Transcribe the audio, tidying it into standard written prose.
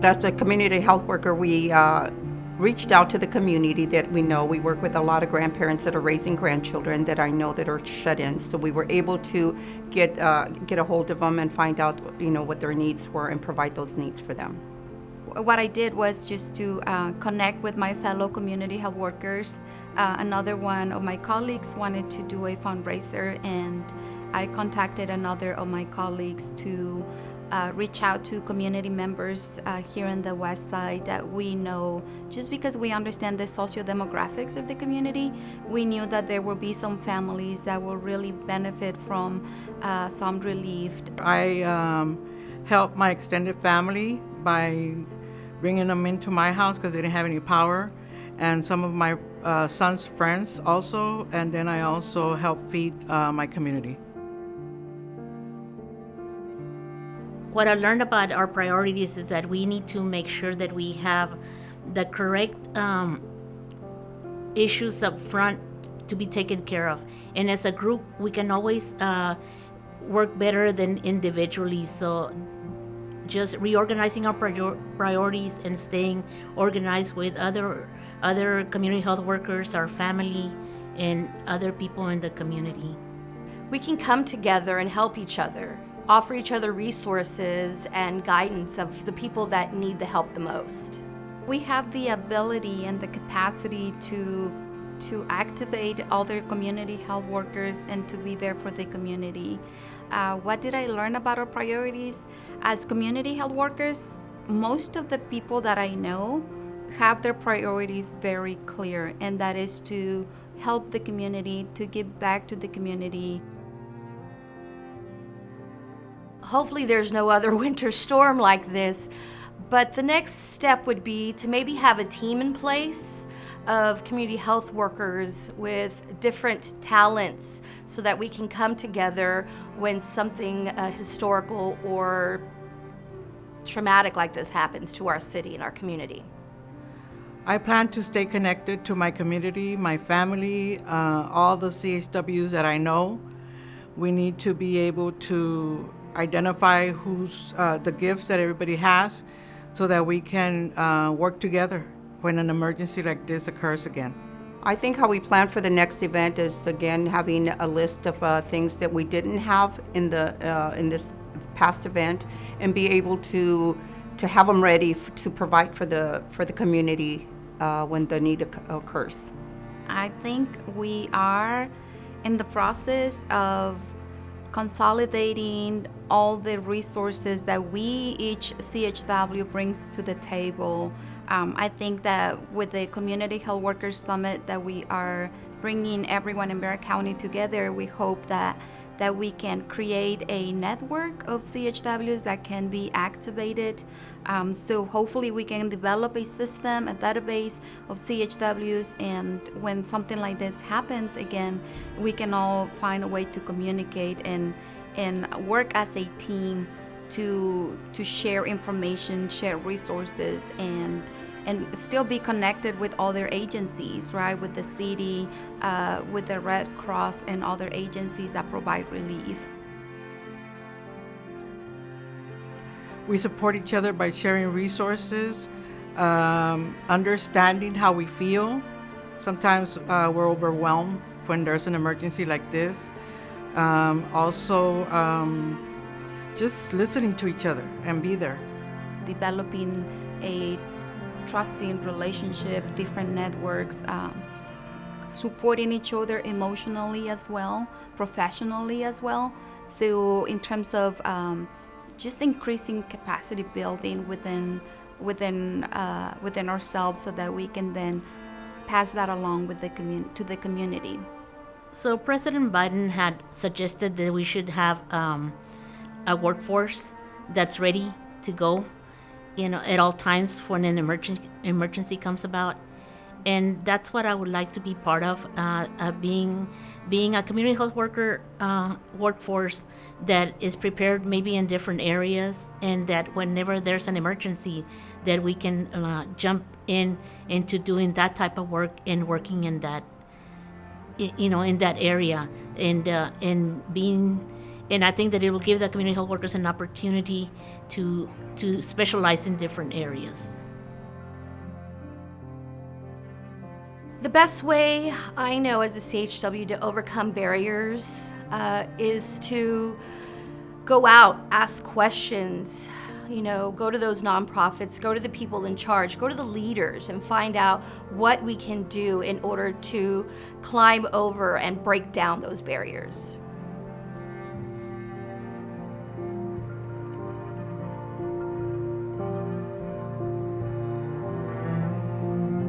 As a community health worker, we reached out to the community that we know. We work with a lot of grandparents that are raising grandchildren that I know that are shut-in. So we were able to get a hold of them and find out, what their needs were and provide those needs for them. What I did was just to connect with my fellow community health workers. Another one of my colleagues wanted to do a fundraiser, and I contacted another of my colleagues to reach out to community members here in the West Side that we know. Just because we understand the socio-demographics of the community, we knew that there will be some families that will really benefit from some relief. I helped my extended family by bringing them into my house because they didn't have any power, and some of my son's friends also, and then I also helped feed my community. What I learned about our priorities is that we need to make sure that we have the correct issues up front to be taken care of. And as a group, we can always work better than individually. So just reorganizing our priorities and staying organized with other community health workers, our family, and other people in the community. We can come together and help each other, offer each other resources and guidance of the people that need the help the most. We have the ability and the capacity to activate other community health workers and to be there for the community. What did I learn about our priorities? As community health workers, most of the people that I know have their priorities very clear, and that is to help the community, to give back to the community. Hopefully there's no other winter storm like this, but the next step would be to maybe have a team in place of community health workers with different talents so that we can come together when something historical or traumatic like this happens to our city and our community. I plan to stay connected to my community, my family, all the CHWs that I know. We need to be able to identify who's the gifts that everybody has so that we can work together when an emergency like this occurs again. I think how we plan for the next event is, again, having a list of things that we didn't have in this past event, and be able to have them ready to provide for the community when the need occurs. I think we are in the process of consolidating all the resources that each CHW brings to the table. I think that with the Community Health Workers Summit that we are bringing everyone in Bexar County together, we hope that we can create a network of CHWs that can be activated. So hopefully we can develop a system, a database of CHWs, and when something like this happens again, we can all find a way to communicate and work as a team to share information, share resources, and still be connected with other agencies, right? With the city, with the Red Cross and other agencies that provide relief. We support each other by sharing resources, understanding how we feel. Sometimes we're overwhelmed when there's an emergency like this. Also, just listening to each other and be there. Developing a trusting relationship, different networks, supporting each other emotionally as well, professionally as well. So in terms of just increasing capacity building within ourselves, so that we can then pass that along with to the community. So President Biden had suggested that we should have a workforce that's ready to go, at all times when an emergency comes about. And that's what I would like to be part of, being a community health worker workforce that is prepared maybe in different areas, and that whenever there's an emergency, that we can jump into doing that type of work and working in that, in that area, and being And I think that it will give the community health workers an opportunity to specialize in different areas. The best way I know as a CHW to overcome barriers is to go out, ask questions, go to those nonprofits, go to the people in charge, go to the leaders and find out what we can do in order to climb over and break down those barriers.